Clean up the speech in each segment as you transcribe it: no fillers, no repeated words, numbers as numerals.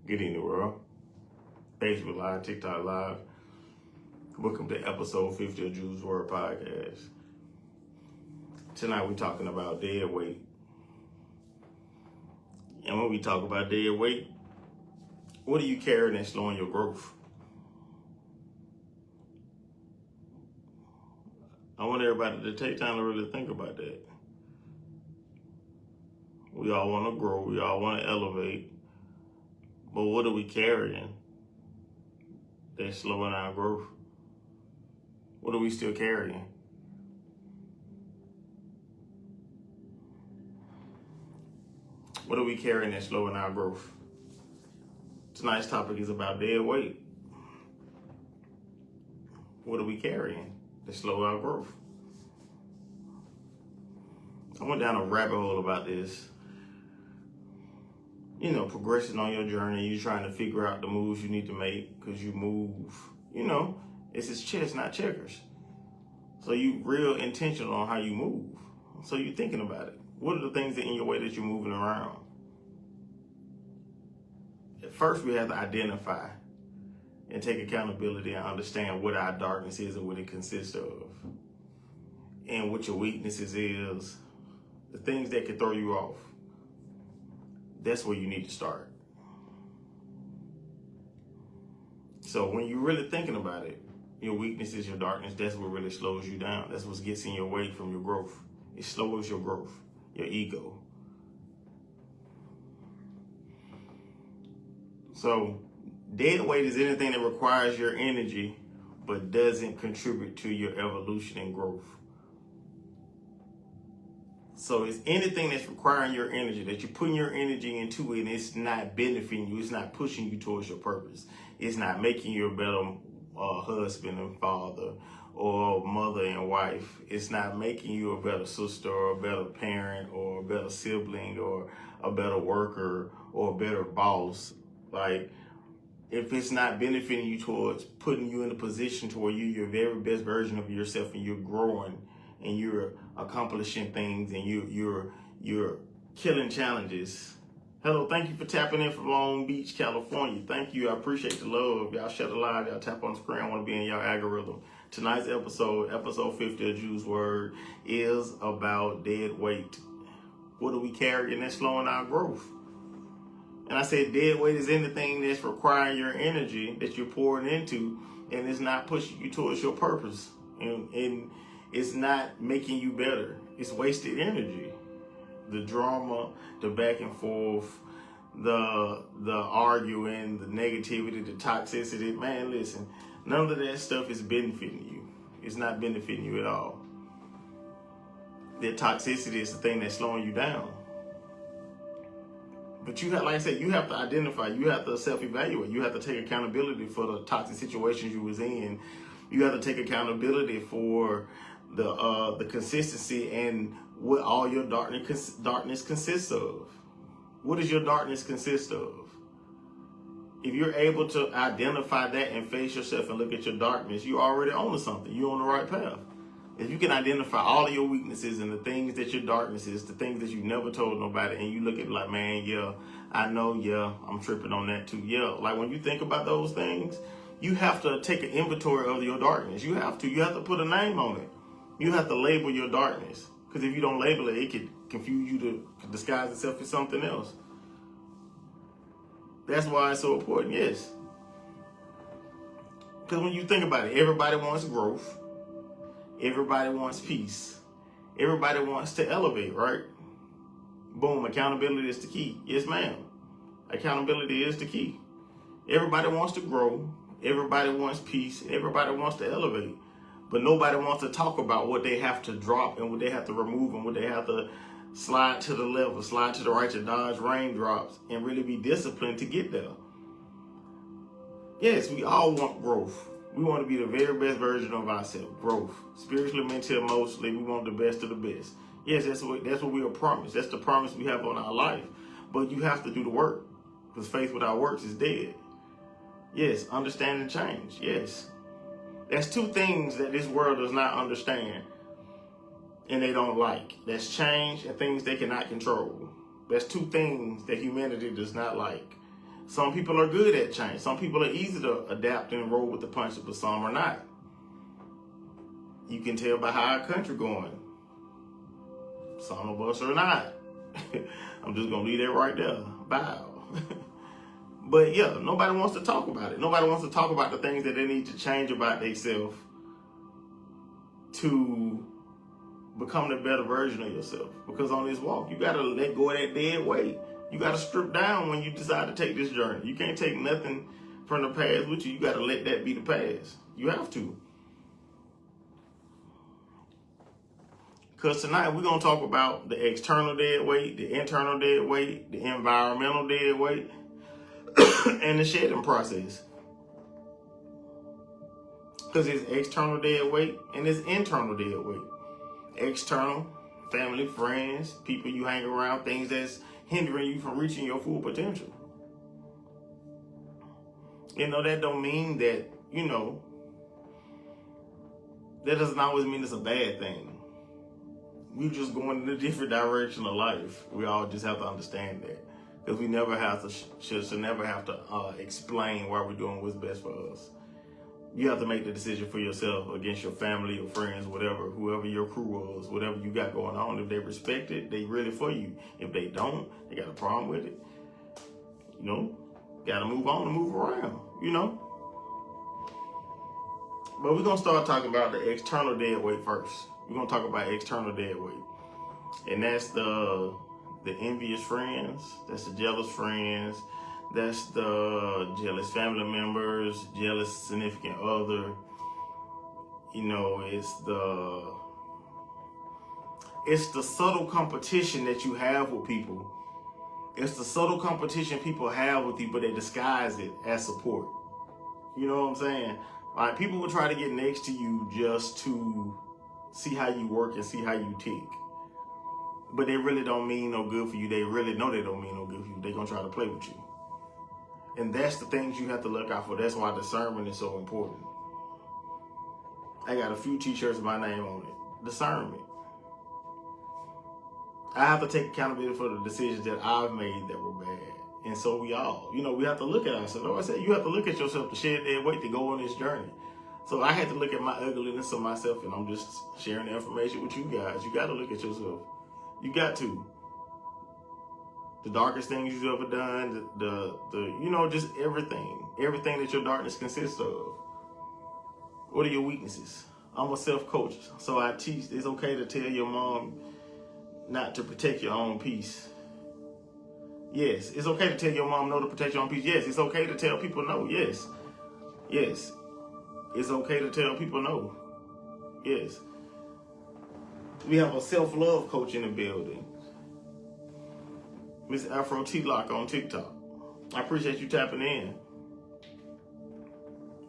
Good evening, world. Facebook Live, TikTok Live. Welcome to episode 50 of Juice Word Podcast. Tonight we're talking about dead weight. And when we talk about dead weight, what are you carrying that's slowing your growth? I want everybody to take time to really think about that. We all want to grow. We all want to elevate. But what are we carrying that's slowing our growth? What are we still carrying? What are we carrying that's slowing our growth? Tonight's topic is about dead weight. What are we carrying to slow our growth? I went down a rabbit hole about this. Progressing on your journey, you're trying to figure out the moves you need to make because you move. It's chess, not checkers. So you real intentional on how you move. So you're thinking about it. What are the things that in your way that you're moving around? At first, we have to identify and take accountability and understand what our darkness is and what it consists of. And what your weaknesses is, the things that can throw you off. That's where you need to start. So when you're really thinking about it, your weaknesses, your darkness, that's what really slows you down. That's what gets in your way from your growth. It slows your growth, your ego. So dead weight is anything that requires your energy but doesn't contribute to your evolution and growth. So it's anything that's requiring your energy, that you're putting your energy into it, and it's not benefiting you. It's not pushing you towards your purpose. It's not making you a better husband and father or mother and wife. It's not making you a better sister or a better parent or a better sibling or a better worker or a better boss. Like, if it's not benefiting you towards putting you in a position to where you're your very best version of yourself and you're growing and you're accomplishing things and you're killing challenges. Hello, thank you for tapping in from Long Beach, California. Thank you. I appreciate the love. Y'all share the live. Y'all tap on the screen. I want to be in y'all algorithm. Tonight's episode 50 of Juice Word, is about dead weight. What are we carrying that's slowing our growth? And I said dead weight is anything that's requiring your energy that you're pouring into and it's not pushing you towards your purpose. And it's not making you better. It's wasted energy. The drama, the back and forth, the arguing, the negativity, the toxicity. Man, listen, none of that stuff is benefiting you. It's not benefiting you at all. That toxicity is the thing that's slowing you down. But you have, like I said, you have to identify, you have to self-evaluate, you have to take accountability for the toxic situations you was in. You have to take accountability for the consistency and what all your darkness consists of. What does your darkness consist of? If you're able to identify that and face yourself and look at your darkness, you're already on something. You're on the right path. If you can identify all of your weaknesses and the things that your darkness is, the things that you never told nobody, and you look at it like, man, yeah, I know, yeah, I'm tripping on that too. Yeah, like when you think about those things, you have to take an inventory of your darkness. You have to put a name on it. You have to label your darkness. Because if you don't label it, it could confuse you to disguise itself as something else. That's why it's so important, yes. Because when you think about it, everybody wants growth. Everybody wants peace. Everybody wants to elevate, right? Boom, accountability is the key. Yes, ma'am. Accountability is the key. Everybody wants to grow. Everybody wants peace. Everybody wants to elevate. But nobody wants to talk about what they have to drop and what they have to remove and what they have to slide to the left or slide to the right to dodge raindrops and really be disciplined to get there. Yes, we all want growth. We want to be the very best version of ourselves. Growth. Spiritually, mentally, emotionally, we want the best of the best. Yes, that's what we are promised. That's the promise we have on our life. But you have to do the work. Because faith without works is dead. Yes, understand and change. Yes. That's two things that this world does not understand and they don't like. That's change and things they cannot control. That's two things that humanity does not like. Some people are good at change. Some people are easy to adapt and roll with the punches, but some are not. You can tell by how our country going. Some of us are not. I'm just going to leave that right there. Bow. But yeah, nobody wants to talk about it. Nobody wants to talk about the things that they need to change about themselves to become the better version of yourself. Because on this walk, you got to let go of that dead weight. You got to strip down when you decide to take this journey. You can't take nothing from the past with you. You got to let that be the past. You have to. Because tonight we're going to talk about the external dead weight, the internal dead weight, the environmental dead weight, and the shedding process. Because it's external dead weight and it's internal dead weight. External, family, friends, people you hang around, things that's hindering you from reaching your full potential. That don't mean that, that doesn't always mean it's a bad thing. We just going in a different direction of life. We all just have to understand that. Because we never have to, should never have to explain why we're doing what's best for us. You have to make the decision for yourself against your family, your friends, whatever, whoever your crew was, whatever you got going on. If they respect it, they really for you. If they don't, they got a problem with it. Got to move on and move around, But we're going to start talking about the external dead weight first. We're going to talk about external dead weight. And that's the envious friends. That's the jealous friends. That's the jealous family members, jealous significant other. It's the subtle competition that you have with people. It's the subtle competition people have with you, but they disguise it as support. You know what I'm saying? Like, people will try to get next to you just to see how you work and see how you tick. But they really don't mean no good for you. They really know they don't mean no good for you. They're going to try to play with you. And that's the things you have to look out for. That's why discernment is so important. I got a few t-shirts with my name on it. Discernment. I have to take accountability for the decisions that I've made that were bad. And so we all, we have to look at ourselves. Like I said, you have to look at yourself to shed that weight to go on this journey. So I had to look at my ugliness of myself, and I'm just sharing the information with you guys. You got to look at yourself. You got to. The darkest things you've ever done, just everything that your darkness consists of. What are your weaknesses? I'm a self-coach, so I teach it's okay to tell your mom not to protect your own peace. Yes, it's okay to tell your mom no to protect your own peace. Yes, it's okay to tell people no. Yes, it's okay to tell people no. Yes. We have a self-love coach in the building. Miss Afro T-Lock on TikTok. I appreciate you tapping in.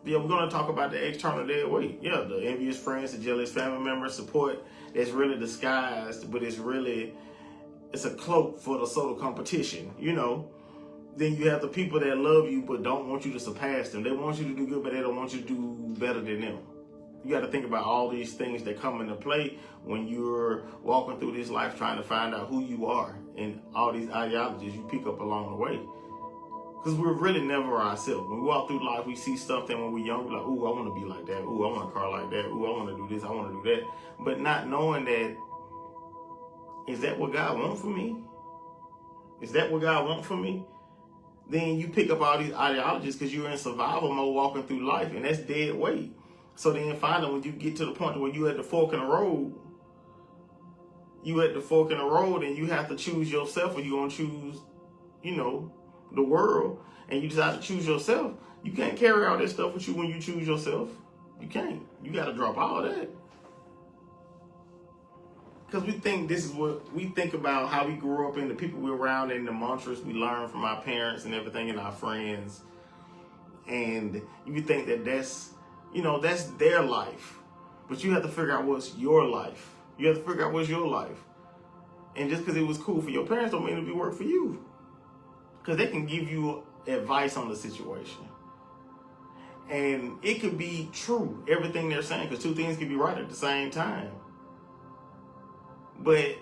Yeah, we're going to talk about the external dead weight. Yeah, the envious friends, the jealous family members, support that's really disguised, but it's a cloak for the subtle competition, Then you have the people that love you but don't want you to surpass them. They want you to do good, but they don't want you to do better than them. You got to think about all these things that come into play when you're walking through this life trying to find out who you are and all these ideologies you pick up along the way. Because we're really never ourselves. When we walk through life, we see stuff that when we're young, we're like, ooh, I want to be like that. Ooh, I want a car like that. Ooh, I want to do this. I want to do that. But not knowing that, is that what God wants for me? Is that what God wants for me? Then you pick up all these ideologies because you're in survival mode walking through life, and that's dead weight. So then finally, when you get to the point where you're at the fork in the road, and you have to choose yourself, or you're going to choose, the world, and you decide to choose yourself, you can't carry all that stuff with you when you choose yourself. You can't. You got to drop all that. Because we think about how we grew up and the people we're around and the mantras we learn from our parents and everything and our friends. And you think that that's their life. But you have to figure out what's your life. You have to figure out what's your life. And just because it was cool for your parents don't mean it'll work for you. Because they can give you advice on the situation. And it could be true, everything they're saying, because two things can be right at the same time. But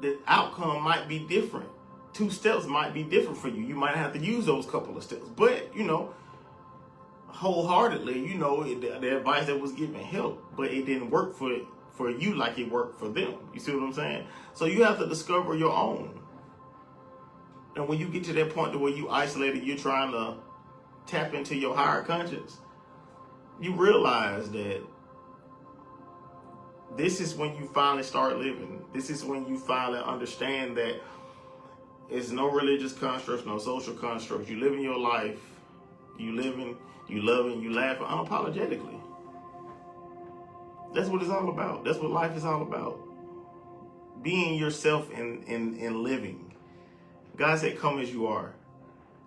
the outcome might be different. 2 steps might be different for you. You might have to use those couple of steps. But, wholeheartedly, the advice that was given helped, but it didn't work for you like it worked for them. You see what I'm saying? So you have to discover your own. And when you get to that point to where you isolated, you're trying to tap into your higher conscience, you realize that this is when you finally start living. This is when you finally understand that it's no religious constructs, no social constructs. You living your life, you living, you loving, you laughing unapologetically. That's what it's all about. That's what life is all about. Being yourself and living. God said, come as you are.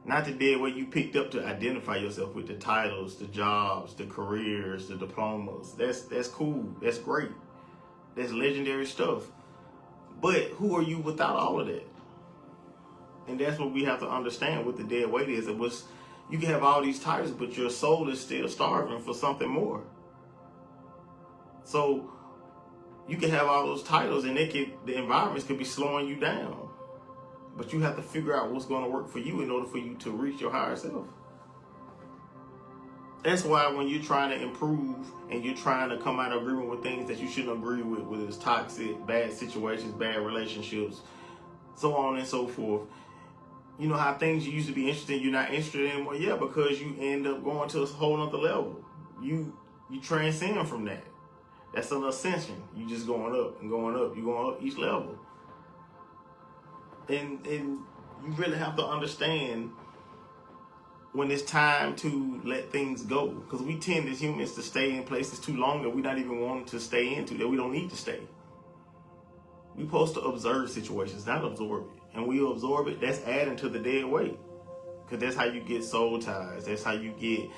Not the dead way you picked up to identify yourself with the titles, the jobs, the careers, the diplomas. That's cool. That's great. That's legendary stuff. But who are you without all of that? And that's what we have to understand what the dead weight is. You can have all these titles, but your soul is still starving for something more. So you can have all those titles and the environments could be slowing you down. But you have to figure out what's going to work for you in order for you to reach your higher self. That's why when you're trying to improve and you're trying to come out of agreement with things that you shouldn't agree with, whether it's toxic, bad situations, bad relationships, so on and so forth. You know how things you used to be interested in, you're not interested in anymore? Yeah, because you end up going to a whole other level. You transcend from that. That's an ascension. You just going up and going up. You're going up each level. And you really have to understand when it's time to let things go. Because we tend as humans to stay in places too long that we're not even wanting to stay into, that we don't need to stay. We're supposed to observe situations, not absorb it. And we absorb it, that's adding to the dead weight. Because that's how you get soul ties. That's how you get,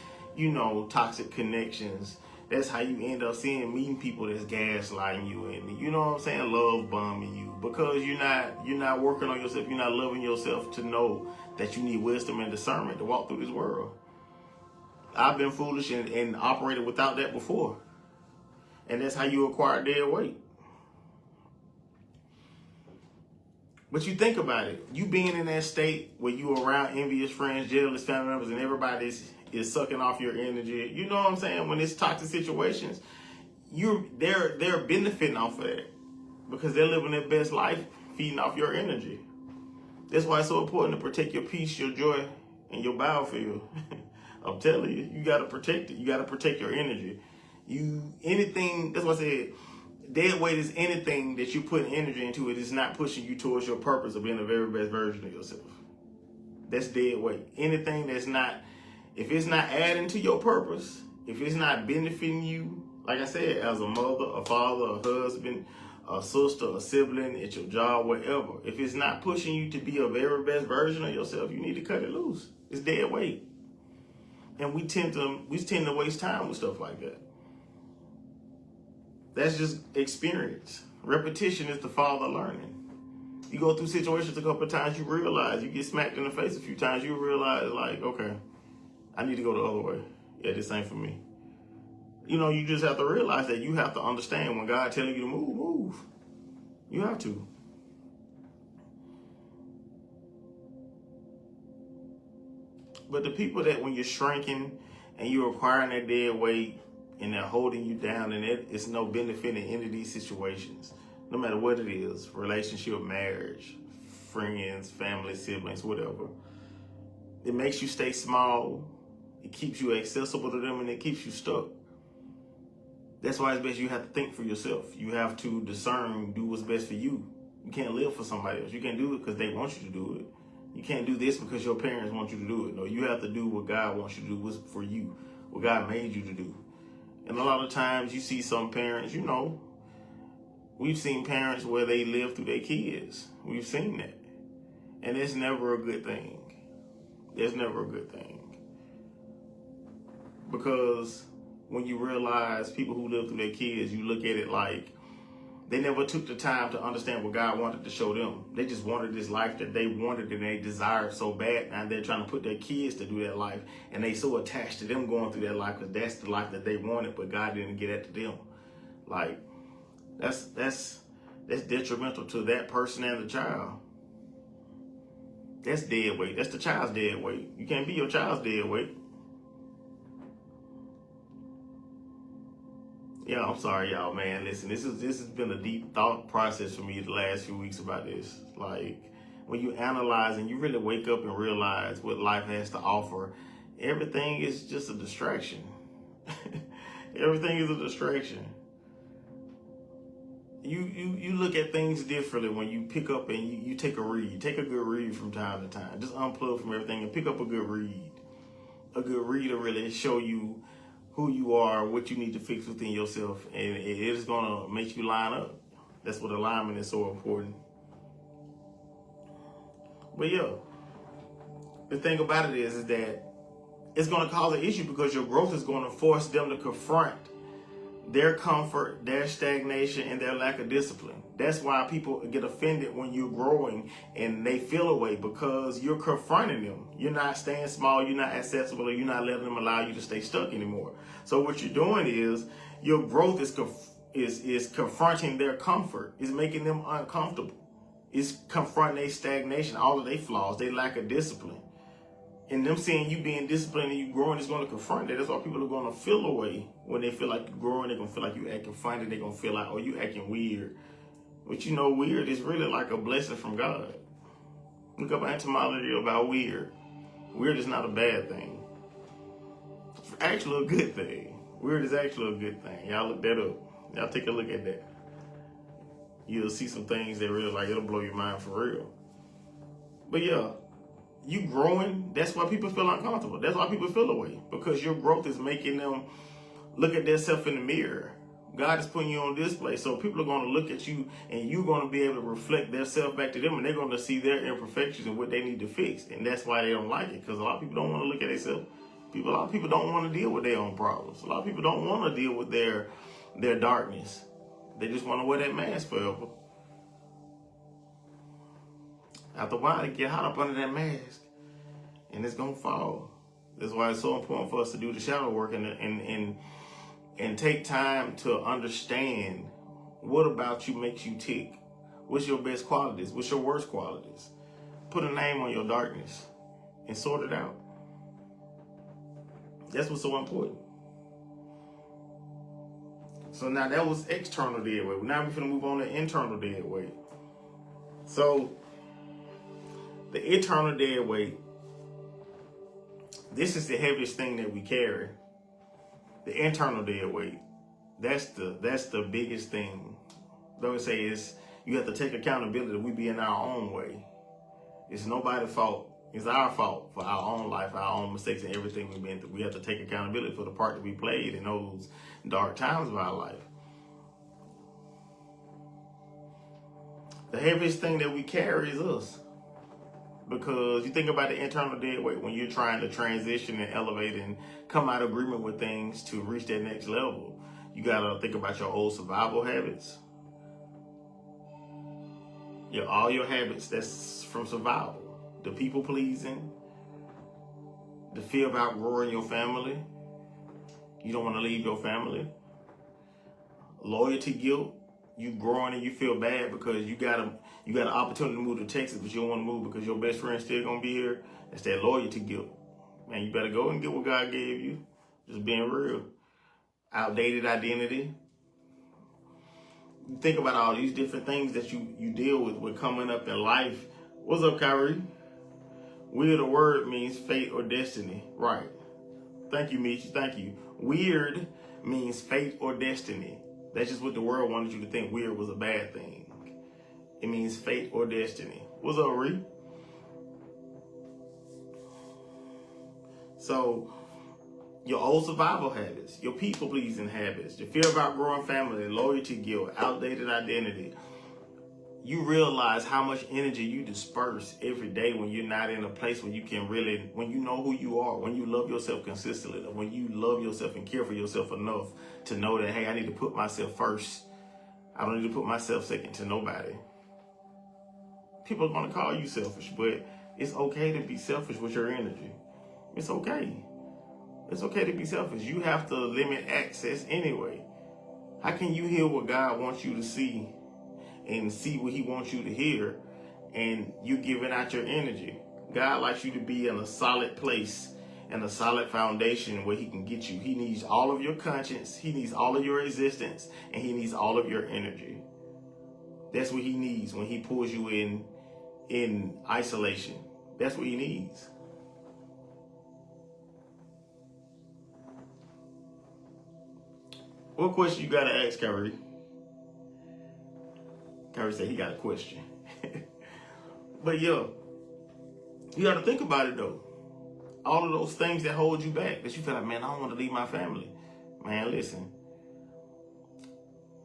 toxic connections. That's how you end up meeting people that's gaslighting you and, love bombing you. Because you're not working on yourself. You're not loving yourself to know that you need wisdom and discernment to walk through this world. I've been foolish and operated without that before. And that's how you acquire dead weight. But you think about it. You being in that state where you around envious friends, jealous family members, and everybody is sucking off your energy. You know what I'm saying? When it's toxic situations, they're benefiting off of that. Because they're living their best life, feeding off your energy. That's why it's so important to protect your peace, your joy, and your battlefield. I'm telling you, you got to protect it. You got to protect your energy. That's why I said, dead weight is anything that you put energy into. It is not pushing you towards your purpose of being the very best version of yourself. That's dead weight. Anything that's not, if it's not adding to your purpose, if it's not benefiting you, like I said, as a mother, a father, a husband, a sister, a sibling, at your job, whatever. If it's not pushing you to be a very best version of yourself, you need to cut it loose. It's dead weight. And we tend to waste time with stuff like that. That's just experience. Repetition is the father of learning. You go through situations a couple of times, you realize, you get smacked in the face a few times, you realize, okay, I need to go the other way. Yeah, this ain't for me. You just have to realize that you have to understand when God telling you to move. You have to. But the people that when you're shrinking and you're acquiring that dead weight and they're holding you down and it's no benefit in any of these situations, no matter what it is, relationship, marriage, friends, family, siblings, whatever, it makes you stay small. It keeps you accessible to them and it keeps you stuck. That's why it's best you have to think for yourself. You have to discern, do what's best for you. You can't live for somebody else. You can't do it because they want you to do it. You can't do this because your parents want you to do it. No, you have to do what God wants you to do, what's for you, what God made you to do. And a lot of times you see some parents, we've seen parents where they live through their kids. We've seen that. And it's never a good thing. It's never a good thing. Because when you realize people who live through their kids, you look at it like they never took the time to understand what God wanted to show them. They just wanted this life that they wanted and they desired so bad. And they're trying to put their kids to do that life. And they so attached to them going through that life because that's the life that they wanted, but God didn't get that to them. Like, that's detrimental to that person and the child. That's dead weight. That's the child's dead weight. You can't be your child's dead weight. Yeah, I'm sorry, y'all, man. Listen, this has been a deep thought process for me the last few weeks about this. Like, when you analyze and you really wake up and realize what life has to offer, everything is just a distraction. Everything is a distraction. You look at things differently when you pick up and you take a read. Take a good read from time to time. Just unplug from everything and pick up a good read. A good read will really show you who you are, what you need to fix within yourself, and it is gonna make you line up. That's what alignment is so important. But yeah, the thing about it is that it's gonna cause an issue because your growth is gonna force them to confront their comfort, their stagnation, and their lack of discipline. That's why people get offended when you're growing and they feel away, because you're confronting them. You're not staying small, you're not accessible, or you're not letting them allow you to stay stuck anymore. So what you're doing is your growth is confronting their comfort, is making them uncomfortable. It's confronting their stagnation, all of their flaws, their lack of discipline. And them seeing you being disciplined and you growing is going to confront that. That's why people are going to feel away when they feel like you're growing. They're going to feel like you acting funny. They're going to feel like, oh, you acting weird. But you know, weird is really like a blessing from God. Look up etymology about weird. Weird is not a bad thing. It's actually a good thing. Weird is actually a good thing. Y'all look that up. Y'all take a look at that. You'll see some things that really, like, it'll blow your mind for real. But yeah, you growing, that's why people feel uncomfortable. That's why people feel away, because your growth is making them look at themselves in the mirror. God is putting you on display, so people are going to look at you and you're going to be able to reflect their self back to them, and they're going to see their imperfections and what they need to fix. And that's why they don't like it, because a lot of people don't want to look at themselves. A lot of people don't want to deal with their own problems. A lot of people don't want to deal with their darkness. They just want to wear that mask forever. After a while, they get hot up under that mask, and it's gonna fall. That's why it's so important for us to do the shadow work and take time to understand what about you makes you tick. What's your best qualities? What's your worst qualities? Put a name on your darkness and sort it out. That's what's so important. So now that was external dead weight. Now we're gonna move on to internal dead weight. So the internal dead weight, this is the heaviest thing that we carry. The internal dead weight. That's the biggest thing. Don't say is you have to take accountability. We be in our own way. It's nobody's fault. It's our fault for our own life, our own mistakes, and everything we've been through. We have to take accountability for the part that we played in those dark times of our life. The heaviest thing that we carry is us. Because you think about the internal dead weight when you're trying to transition and elevate and come out of agreement with things to reach that next level. You got to think about your old survival habits. All your habits that's from survival. The people pleasing, the fear of outgrowing your family. You don't want to leave your family. Loyalty guilt. You growing and you feel bad because you got an opportunity to move to Texas, but you don't want to move because your best friend's still gonna be here. That's that loyalty guilt. Man, you better go and get what God gave you. Just being real. Outdated identity. You think about all these different things that you deal with coming up in life. What's up, Kyrie? Weird, a word means fate or destiny. Right. Thank you, Michi. Thank you. Weird means fate or destiny. That's just what the world wanted you to think weird was a bad thing. It means fate or destiny. What's up, Ree? So, your old survival habits, your people-pleasing habits, your fear of outgrowing family, loyalty guilt, outdated identity. You realize how much energy you disperse every day when you're not in a place where you can really, when you know who you are, when you love yourself consistently, when you love yourself and care for yourself enough to know that, hey, I need to put myself first. I don't need to put myself second to nobody. People are going to call you selfish, but it's okay to be selfish with your energy. It's okay. It's okay to be selfish. You have to limit access anyway. How can you hear what God wants you to see and see what he wants you to hear, and you giving out your energy? God likes you to be in a solid place and a solid foundation where he can get you. He needs all of your conscience. He needs all of your existence, and he needs all of your energy. That's what he needs when he pulls you in isolation. That's what he needs. What question you got to ask, Kyrie? Kyrie said he got a question. But yo, you got to think about it though. All of those things that hold you back, that you feel like, man, I don't want to leave my family. Man, listen.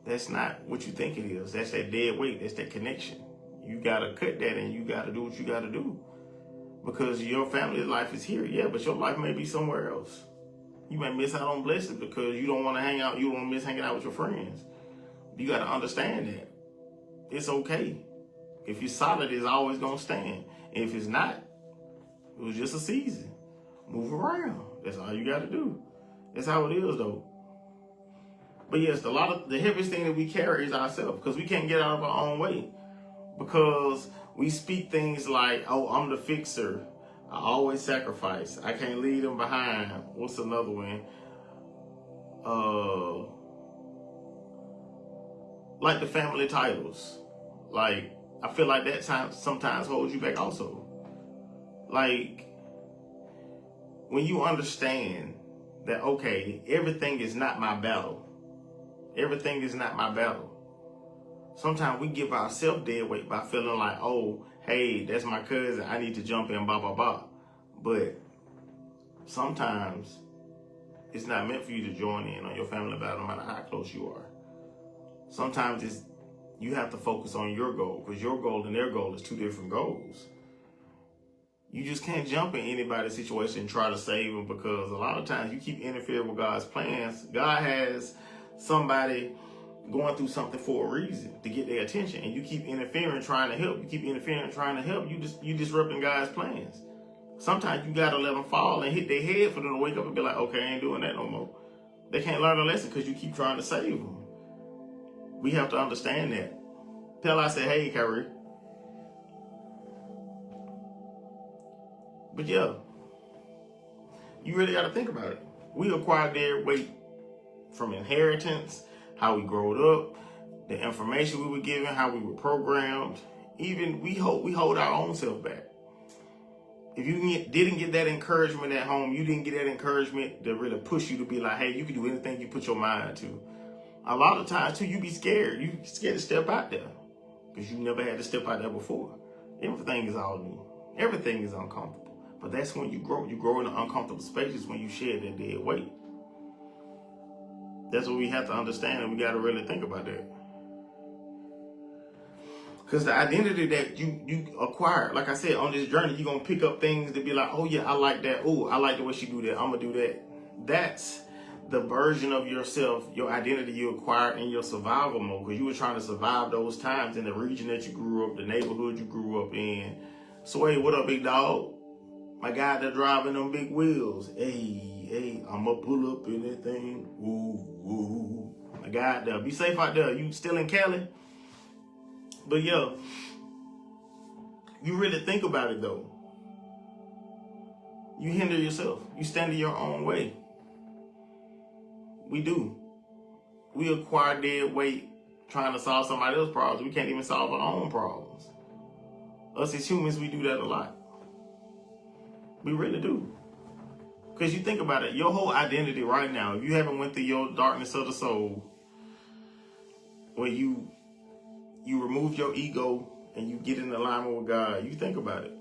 That's not what you think it is. That's that dead weight. That's that connection. You got to cut that and you got to do what you got to do. Because your family life is here, yeah, but your life may be somewhere else. You may miss out on blessings because you don't want to hang out. You don't want to miss hanging out with your friends. You got to understand that. It's okay. If you're solid, it's always going to stand. And if it's not, it was just a season. Move around. That's all you got to do. That's how it is, though. But yes, the heaviest thing that we carry is ourselves, because we can't get out of our own way. Because we speak things like, oh, I'm the fixer. I always sacrifice. I can't leave them behind. What's another one? Like the family titles. Like, I feel like that sometimes holds you back also. Like, when you understand that, okay, everything is not my battle. Everything is not my battle. Sometimes we give ourselves dead weight by feeling like, oh, hey, that's my cousin. I need to jump in, blah, blah, blah. But sometimes it's not meant for you to join in on your family battle, no matter how close you are. Sometimes you have to focus on your goal, because your goal and their goal is two different goals. You just can't jump in anybody's situation and try to save them, because a lot of times you keep interfering with God's plans. God has somebody going through something for a reason, to get their attention, and you keep interfering, trying to help. You keep interfering, trying to help. You disrupting God's plans. Sometimes you gotta let them fall and hit their head for them to wake up and be like, okay, I ain't doing that no more. They can't learn a lesson because you keep trying to save them. We have to understand that. Tell I said, hey, Kyrie. But yeah, you really got to think about it. We acquired their weight from inheritance, how we growed up, the information we were given, how we were programmed. Even we hold our own self back. If you didn't get that encouragement at home, you didn't get that encouragement to really push you to be like, hey, you can do anything you put your mind to. A lot of times too, you be scared. You scared to step out there because you never had to step out there before. Everything is all new. Everything is uncomfortable. But that's when you grow. You grow in the uncomfortable spaces when you shed that dead weight. That's what we have to understand, and we got to really think about that. Because the identity that you acquire, like I said, on this journey, you're going to pick up things to be like, oh yeah, I like that. Oh, I like the way she do that. I'm going to do that. That's the version of yourself, your identity you acquired in your survival mode, because you were trying to survive those times in the region that you grew up, the neighborhood you grew up in. So hey, what up, big dog? My guy that driving them big wheels. Hey, I'ma pull up in that thing. Woo. My guy there. Be safe out there. You still in Cali? But yeah, you really think about it though. You hinder yourself. You stand in your own way. We do. We acquire dead weight trying to solve somebody else's problems. We can't even solve our own problems. Us as humans, we do that a lot. We really do. Because you think about it, your whole identity right now, if you haven't went through your darkness of the soul, where you remove your ego and you get in alignment with God, you think about it.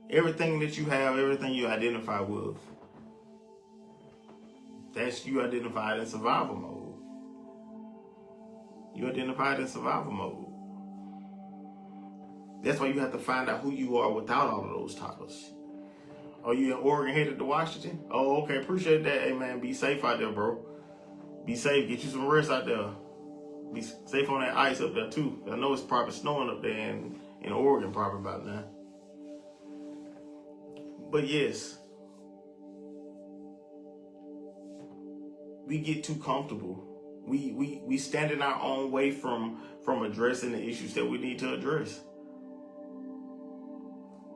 Everything that you have, everything you identify with, that's you identified in survival mode. You identified in survival mode. That's why you have to find out who you are without all of those titles. Are you in Oregon headed to Washington? Oh, okay. Appreciate that. Hey, man, be safe out there, bro. Be safe. Get you some rest out there. Be safe on that ice up there, too. I know it's probably snowing up there in Oregon probably about now. But yes, we get too comfortable. We stand in our own way from addressing the issues that we need to address.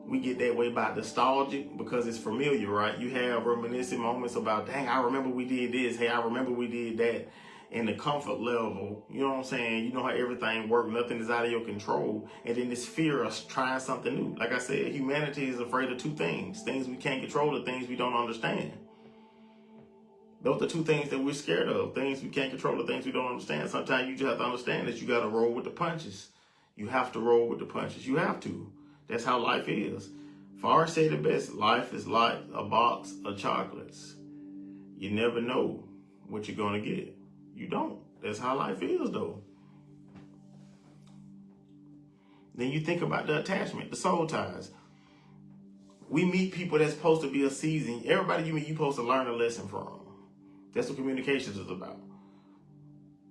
We get that way by nostalgic because it's familiar, right? You have reminiscent moments about, dang, I remember we did this. Hey, I remember we did that. And the comfort level, you know what I'm saying? You know how everything works. Nothing is out of your control. And then this fear of trying something new. Like I said, humanity is afraid of two things. Things we can't control, the things we don't understand. Those are two things that we're scared of. Things we can't control, the things we don't understand. Sometimes you just have to understand that you got to roll with the punches. You have to roll with the punches. You have to. That's how life is. Forrest said it best. Life is like a box of chocolates. You never know what you're going to get. You don't. That's how life is, though. Then you think about the attachment, the soul ties. We meet people that's supposed to be a season. Everybody you meet, you're supposed to learn a lesson from. That's what communications is about.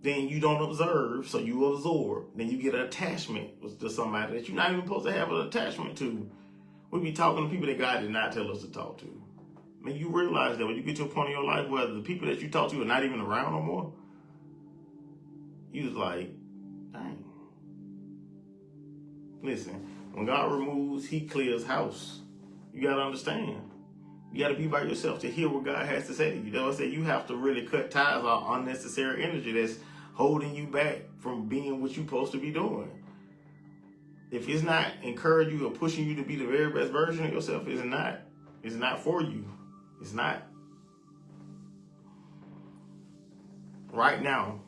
Then you don't observe, so you absorb. Then you get an attachment to somebody that you're not even supposed to have an attachment to. We be talking to people that God did not tell us to talk to. Man, you realize that when you get to a point in your life where the people that you talk to are not even around no more, you was like, dang. Listen, when God removes, he clears house. You got to understand. You got to be by yourself to hear what God has to say to you. That's why I say you have to really cut ties on unnecessary energy that's holding you back from being what you're supposed to be doing. If it's not encouraging you or pushing you to be the very best version of yourself, it's not for you. It's not. Right now,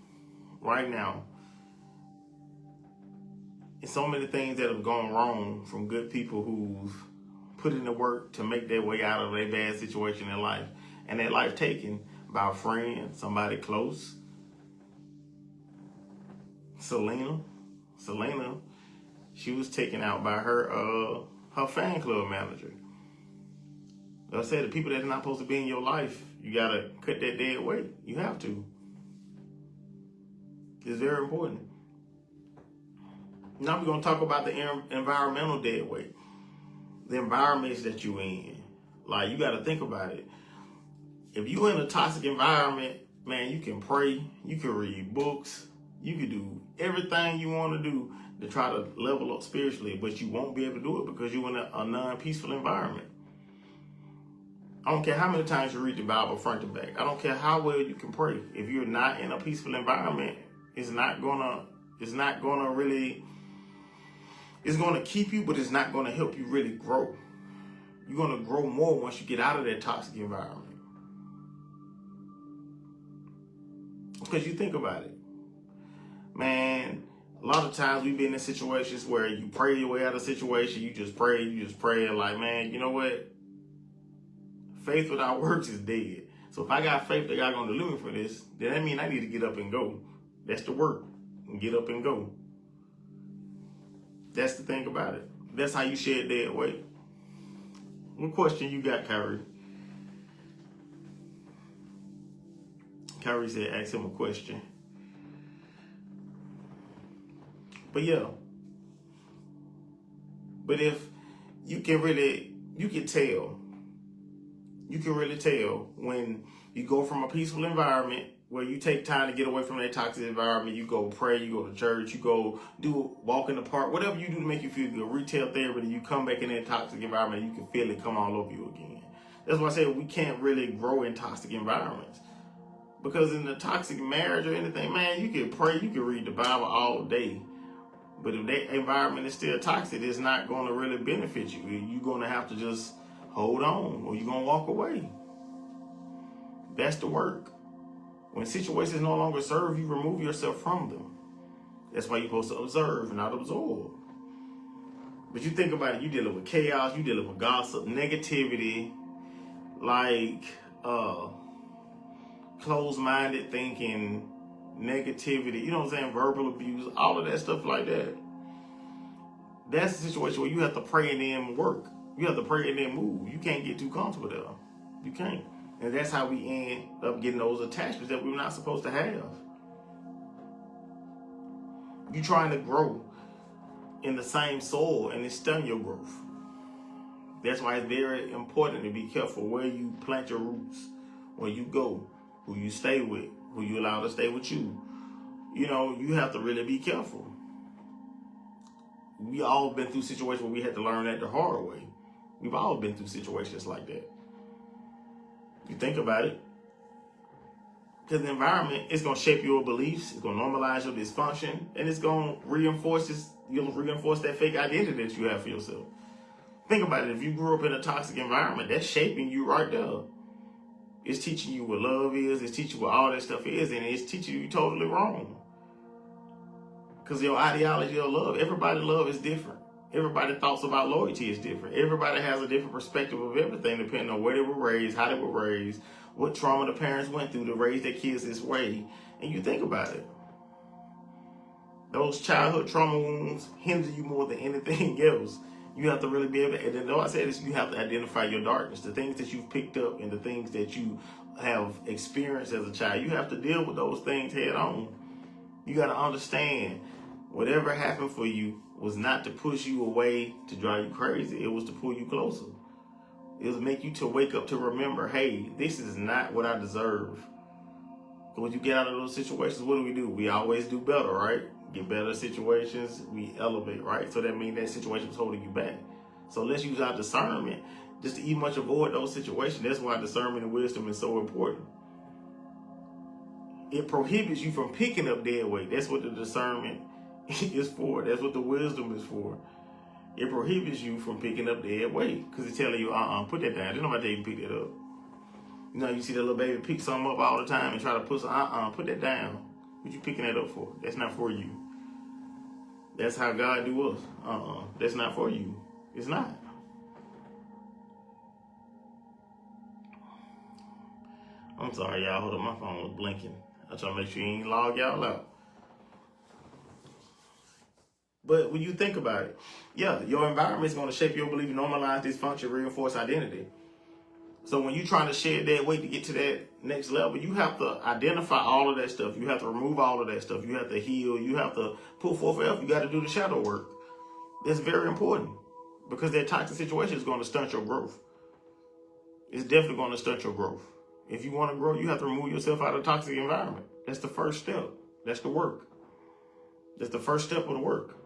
it's so many things that have gone wrong from good people who've put in the work to make their way out of a bad situation in life. And that life taken by a friend, somebody close. Selena, she was taken out by her fan club manager. Like I said, the people that are not supposed to be in your life, you gotta cut that dead weight. You have to. It's very important. Now we're gonna talk about the environmental dead weight. The environments that you're in. Like, you gotta think about it. If you're in a toxic environment, man, you can pray, you can read books, you can do everything you want to do to try to level up spiritually, but you won't be able to do it because you're in a non-peaceful environment. I don't care how many times you read the Bible front to back. I don't care how well you can pray. If you're not in a peaceful environment, it's gonna keep you, but it's not gonna help you really grow. You're gonna grow more once you get out of that toxic environment. Because you think about it. Man, a lot of times we've been in situations where you pray your way out of a situation, you just pray, and like, man, you know what? Faith without works is dead. So if I got faith that God gonna deliver me for this, then that means I need to get up and go. That's the work. Get up and go. That's the thing about it. That's how you shed dead weight. What question you got, Kyrie? Kyrie said, ask him a question. But yeah. But if you can really tell when you go from a peaceful environment where you take time to get away from that toxic environment, you go pray, you go to church, you go walk in the park, whatever you do to make you feel good, retail therapy, and you come back in that toxic environment, you can feel it come all over you again. That's why I say we can't really grow in toxic environments. Because in a toxic marriage or anything, man, you can pray, you can read the Bible all day. But if that environment is still toxic, it's not going to really benefit you. You're going to have to just hold on or you're going to walk away. That's the work. When situations no longer serve you, remove yourself from them. That's why you're supposed to observe, not absorb. But you think about it, you're dealing with chaos, you're dealing with gossip, negativity, like closed-minded thinking, negativity, you know what I'm saying, verbal abuse, all of that stuff like that. That's the situation where you have to pray and then work. You have to pray and then move. You can't get too comfortable there. You can't. And that's how we end up getting those attachments that we're not supposed to have. You're trying to grow in the same soil and it's stunning your growth. That's why it's very important to be careful where you plant your roots, where you go, who you stay with, who you allow to stay with you. You know, you have to really be careful. We all been through situations where we had to learn that the hard way. We've all been through situations like that. You think about it. Because the environment is going to shape your beliefs, it's going to normalize your dysfunction, and it's going to reinforce that fake identity that you have for yourself. Think about it. If you grew up in a toxic environment, that's shaping you right there. It's teaching you what love is. It's teaching you what all that stuff is. And it's teaching you totally wrong. Because your ideology of love, everybody's love is different. Everybody's thoughts about loyalty is different. Everybody has a different perspective of everything depending on where they were raised, how they were raised, what trauma the parents went through to raise their kids this way. And you think about it. Those childhood trauma wounds hinder you more than anything else. You have to really be able to, and then though I say this, you have to identify your darkness, the things that you've picked up and the things that you have experienced as a child. You have to deal with those things head on. You got to understand whatever happened for you was not to push you away to drive you crazy. It was to pull you closer. It was to make you to wake up to remember, hey, this is not what I deserve. When you get out of those situations, what do? We always do better, right? Get better situations, we elevate, right? So that means that situation is holding you back. So let's use our discernment just to much avoid those situations. That's why discernment and wisdom is so important. It prohibits you from picking up dead weight. That's what the discernment is for. That's what the wisdom is for. It prohibits you from picking up dead weight because it's telling you, put that down. There's nobody tell you to pick that up. You know, you see that little baby pick something up all the time and try to put some, put that down. What you picking that up for? That's not for you. That's how God do us. That's not for you. It's not. I'm sorry, y'all. Hold on, my phone was blinking. I'm trying to make sure you ain't log y'all out. But when you think about it, yeah, your environment is going to shape your belief, normalize dysfunction, reinforce identity. So when you're trying to shed that weight to get to that next level, you have to identify all of that stuff. You have to remove all of that stuff. You have to heal. You have to put forth effort. You got to do the shadow work. That's very important because that toxic situation is going to stunt your growth. It's definitely going to stunt your growth. If you want to grow, you have to remove yourself out of a toxic environment. That's the first step. That's the work. That's the first step of the work.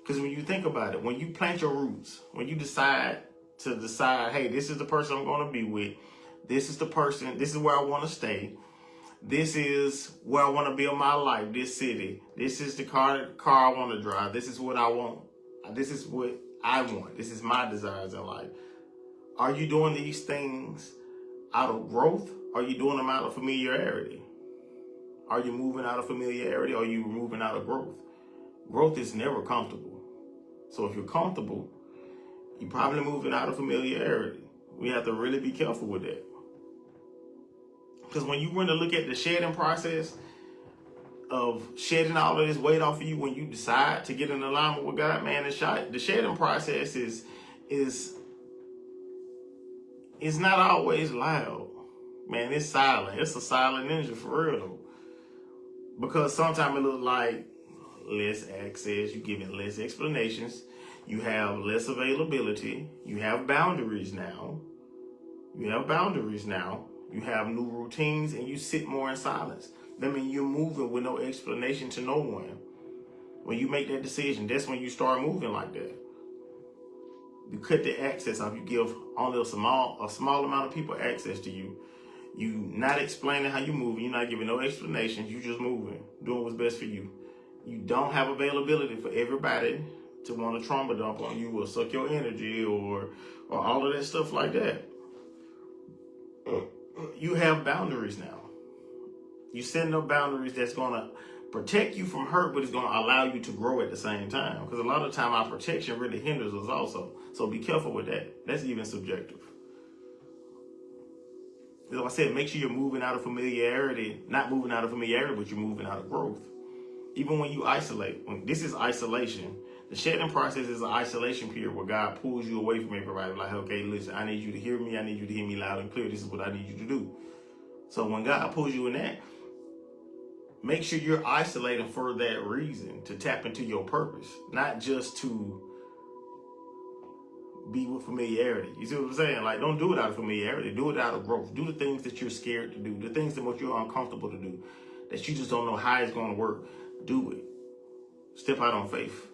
Because when you think about it, when you plant your roots, when you decide, hey, this is the person I'm going to be with. This is the person, this is where I want to stay. This is where I want to build my life, this city. This is the car I want to drive. This is what I want. This is what I want. This is my desires in life. Are you doing these things out of growth? Or are you doing them out of familiarity? Are you moving out of familiarity or are you moving out of growth? Growth is never comfortable. So if you're comfortable, you're probably moving out of familiarity. We have to really be careful with that. Because when you want to look at the shedding process of shedding all of this weight off of you, when you decide to get in alignment with God, man, the shedding process is not always loud. Man, it's silent. It's a silent ninja for real though. Because sometimes it looks like less access, you're giving less explanations, you have less availability, you have boundaries now. You have new routines and you sit more in silence. That means you're moving with no explanation to no one. When you make that decision, that's when you start moving like that. You cut the access off. You give only a small amount of people access to you. You not explaining how you moving. You're not giving no explanations. You just moving, doing what's best for you. You don't have availability for everybody to want to trauma dump on you or suck your energy or all of that stuff like that. You have boundaries now. You setting up boundaries that's going to protect you from hurt, but it's going to allow you to grow at the same time. Because a lot of the time our protection really hinders us also. So be careful with that. That's even subjective. As I said, make sure you're moving out of familiarity, not moving out of familiarity, but you're moving out of growth. Even when you isolate, this is isolation. The shedding process is an isolation period where God pulls you away from everybody. Like, okay, listen, I need you to hear me. I need you to hear me loud and clear. This is what I need you to do. So when God pulls you in that, make sure you're isolating for that reason, to tap into your purpose, not just to be with familiarity. You see what I'm saying? Like, don't do it out of familiarity. Do it out of growth. Do the things that you're scared to do, the things that you're uncomfortable to do, that you just don't know how it's going to work. Do it. Step out on faith.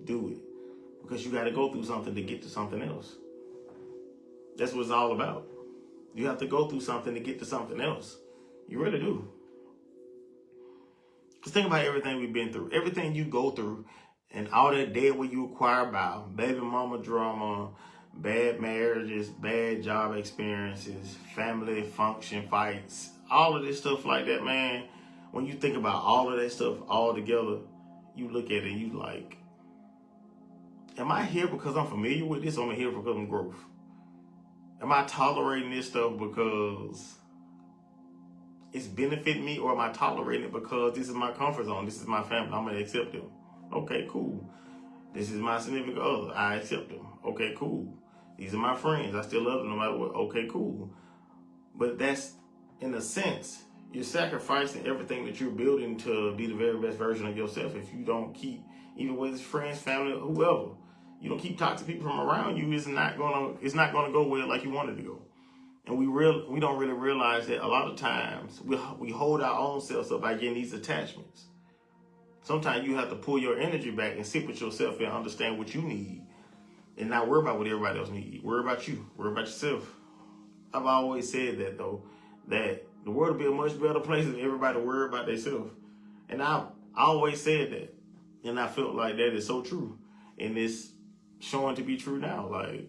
do it. Because you got to go through something to get to something else. That's what it's all about. You have to go through something to get to something else. You really do. Just think about everything we've been through. Everything you go through and all that debt what you acquire by baby mama drama, bad marriages, bad job experiences, family function fights, all of this stuff like that, man. When you think about all of that stuff all together, you look at it and you like, am I here because I'm familiar with this, or am I here because I'm growth? Am I tolerating this stuff because it's benefiting me, or am I tolerating it because this is my comfort zone, this is my family, I'm going to accept them? Okay, cool. This is my significant other, I accept them. Okay, cool. These are my friends, I still love them no matter what. Okay, cool. But that's, in a sense, you're sacrificing everything that you're building to be the very best version of yourself if you don't keep, even with friends, family, whoever, you don't keep toxic people from around you, it's not gonna go well like you wanted to go. And we don't really realize that a lot of times we hold our own selves up by getting these attachments. Sometimes you have to pull your energy back and sit with yourself and understand what you need, and not worry about what everybody else needs. Worry about you. Worry about yourself. I've always said that, though, that the world would be a much better place if everybody worried about themselves. And I always said that, and I felt like that is so true, and it's showing to be true now. Like,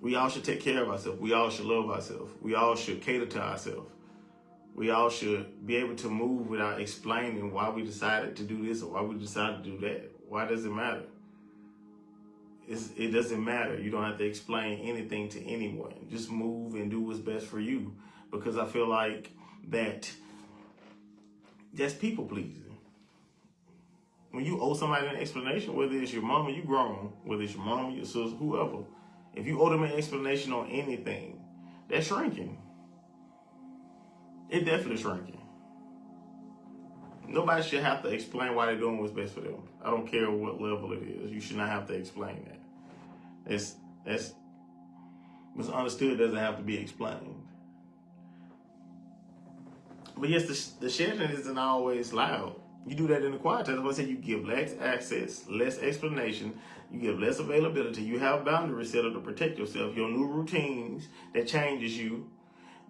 we all should take care of ourselves. We all should love ourselves. We all should cater to ourselves. We all should be able to move without explaining why we decided to do this or why we decided to do that. Why does it matter? It doesn't matter. You don't have to explain anything to anyone. Just move and do what's best for you. Because I feel like that's people pleasing. When you owe somebody an explanation, whether it's your mama, you grown, whether it's your mama, your sister, whoever, if you owe them an explanation on anything, that's shrinking. It's definitely shrinking. Nobody should have to explain why they're doing what's best for them. I don't care what level it is. You should not have to explain that. That's misunderstood, doesn't have to be explained. But yes, the sharing isn't always loud. You do that in the quiet time. That's why I say you give less access, less explanation, you give less availability, you have boundaries set up to protect yourself, your new routines that changes you.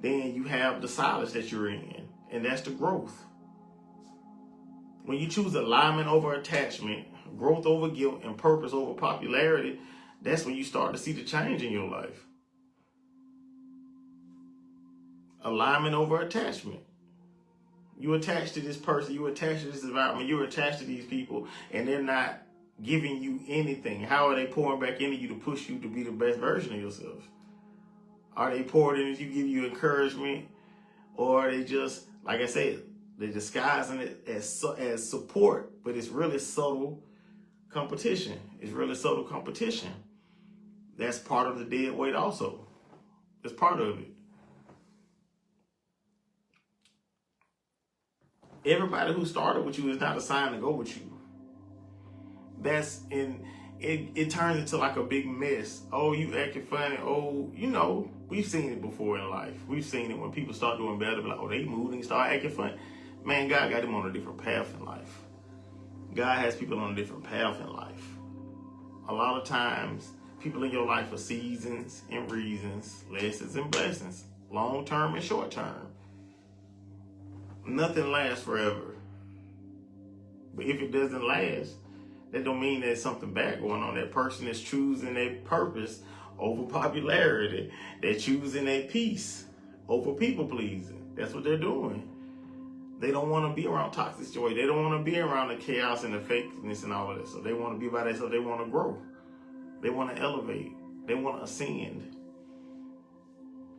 Then you have the silence that you're in, and that's the growth. When you choose alignment over attachment, growth over guilt, and purpose over popularity, that's when you start to see the change in your life. Alignment over attachment. You attach to this person, you attach to this environment, you're attached to these people, and they're not giving you anything. How are they pouring back into you to push you to be the best version of yourself? Are they pouring into you, give you encouragement, or are they just, like I said, they're disguising it as support, but it's really subtle competition. It's really subtle competition. That's part of the dead weight also. It's part of it. Everybody who started with you is not assigned to go with you. It turns into like a big mess. Oh, you acting funny. Oh, we've seen it before in life. We've seen it when people start doing better, like, oh, they moved and start acting funny. Man, God got them on a different path in life. God has people on a different path in life. A lot of times, people in your life are seasons and reasons, lessons and blessings, long term and short term. Nothing lasts forever. But if it doesn't last, that don't mean there's something bad going on. That person is choosing their purpose over popularity. They're choosing their peace over people pleasing. That's what they're doing. They don't want to be around toxic joy. They don't want to be around the chaos and the fakeness and all of that. So they want to be by themselves. They want to grow. They want to elevate. They want to ascend.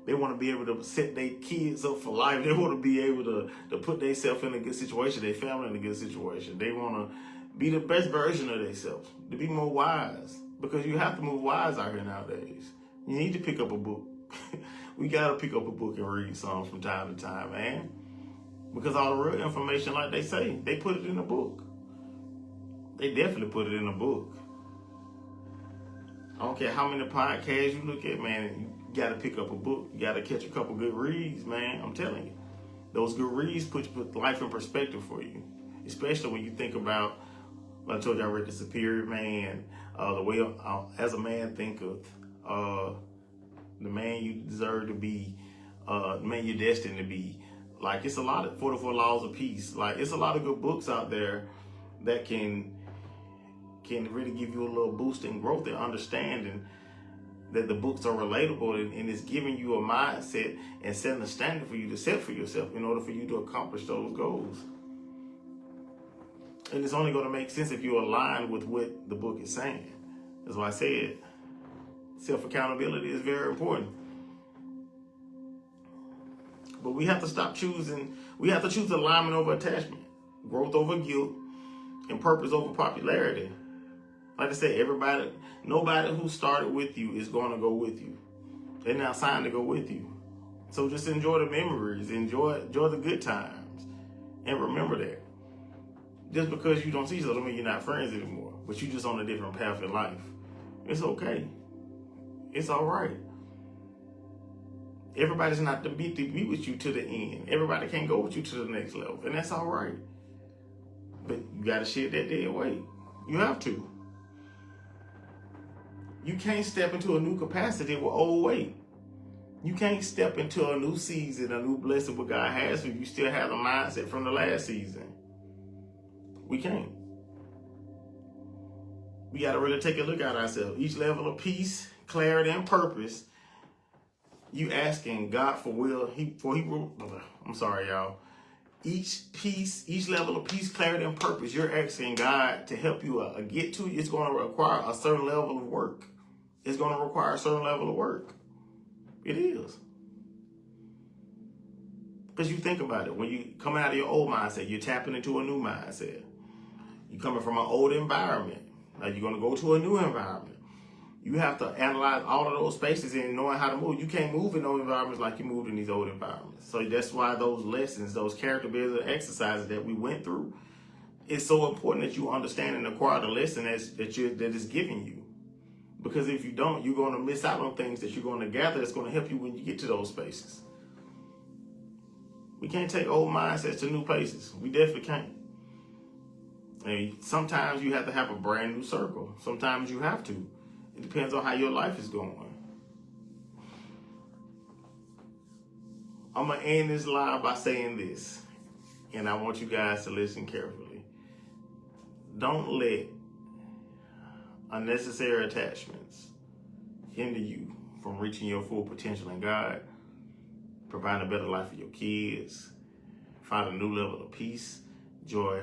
They want to be able to set their kids up for life. They want to be able to put themselves in a good situation, their family in a good situation. They want to be the best version of themselves, to be more wise. Because you have to move wise out here nowadays. You need to pick up a book. We got to pick up a book and read some from time to time, man. Because all the real information, like they say, they put it in a book. They definitely put it in a book. I don't care how many podcasts you look at, man, you got to pick up a book. You got to catch a couple good reads, man. I'm telling you. Those good reads put life in perspective for you. Especially when you think about I told you I read The Superior Man, the way as a man thinketh, the man you deserve to be, the man you're destined to be. Like, it's a lot of 44 Laws of Peace. Like, it's a lot of good books out there that can really give you a little boost in growth and understanding that the books are relatable, and it's giving you a mindset and setting a standard for you to set for yourself in order for you to accomplish those goals. And it's only going to make sense if you align with what the book is saying. That's why I said self-accountability is very important. But we have to stop choosing. We have to choose alignment over attachment, growth over guilt, and purpose over popularity. Like I said, nobody who started with you is going to go with you. They're not signed to go with you. So just enjoy the memories, enjoy the good times, and remember that. Just because you don't see each other doesn't mean you're not friends anymore, but you're just on a different path in life. It's okay. It's all right. Everybody's not to be with you to the end. Everybody can't go with you to the next level, and that's all right. But you got to shed that dead weight. You have to. You can't step into a new capacity with old weight. You can't step into a new season, a new blessing what God has for you. You still have the mindset from the last season. We can't. We got to really take a look at ourselves. Each level of peace, clarity, and purpose, you asking God for will. I'm sorry, y'all. Each level of peace, clarity, and purpose, you're asking God to help you get to. It's going to require a certain level of work. It's going to require a certain level of work. It is. Because you think about it. When you coming out of your old mindset, you're tapping into a new mindset. You're coming from an old environment. Now you're going to go to a new environment. You have to analyze all of those spaces and knowing how to move. You can't move in those environments like you moved in these old environments. So that's why those lessons, those character building exercises that we went through, it's so important that you understand and acquire the lesson that is giving you. Because if you don't, you're going to miss out on things that you're going to gather that's going to help you when you get to those spaces. We can't take old mindsets to new places. We definitely can't. And sometimes you have to have a brand new circle. Sometimes you have to. It depends on how your life is going. I'm going to end this live by saying this, and I want you guys to listen carefully. Don't let unnecessary attachments hinder you from reaching your full potential in God, providing a better life for your kids, find a new level of peace, joy.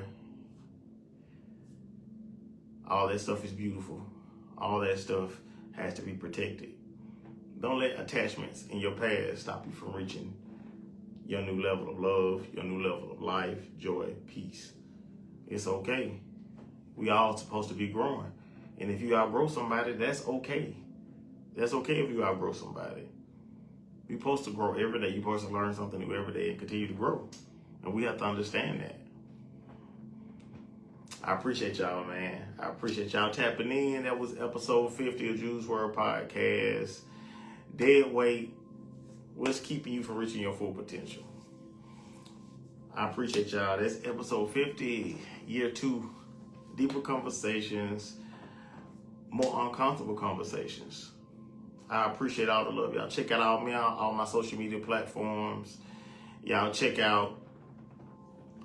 All that stuff is beautiful. All that stuff has to be protected. Don't let attachments in your past stop you from reaching your new level of love, your new level of life, joy, peace. It's okay. We all supposed to be growing. And if you outgrow somebody, that's okay. That's okay if you outgrow somebody. You're supposed to grow every day. You're supposed to learn something new every day and continue to grow. And we have to understand that. I appreciate y'all, man. I appreciate y'all tapping in. That was episode 50 of Juice WRLD Podcast. Dead weight. What's keeping you from reaching your full potential? I appreciate y'all. That's episode 50, year 2. Deeper conversations, more uncomfortable conversations. I appreciate all the love. Y'all check out all my social media platforms. Y'all check out.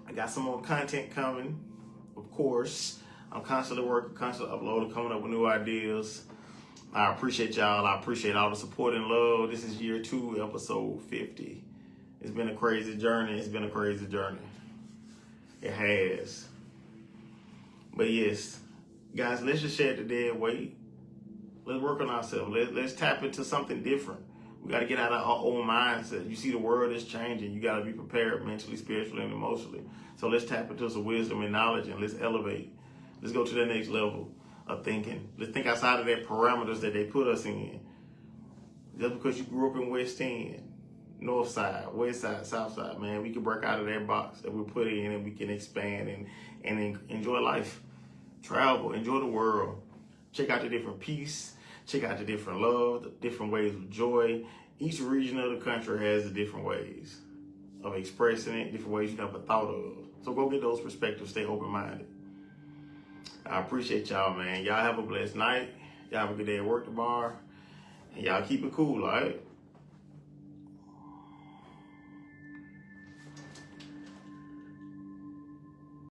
I got some more content coming. Of course, I'm constantly working, constantly uploading, coming up with new ideas. I appreciate y'all. I appreciate all the support and love. This is year 2, episode 50. It's been a crazy journey. It has. But yes, guys, let's just shed the dead weight. Let's work on ourselves. Let's tap into something different. We got to get out of our own mindset. You see, the world is changing. You got to be prepared mentally, spiritually, and emotionally. So let's tap into some wisdom and knowledge, and let's elevate. Let's go to the next level of thinking. Let's think outside of that parameters that they put us in. Just because you grew up in West End, North Side, West Side, South Side, man, we can break out of that box that we put in, and we can expand and enjoy life. Travel, enjoy the world. Check out the different peace. Check out the different love, the different ways of joy. Each region of the country has the different ways of expressing it, different ways you never thought of. So go get those perspectives. Stay open-minded. I appreciate y'all, man. Y'all have a blessed night. Y'all have a good day at work tomorrow. And y'all keep it cool, all right?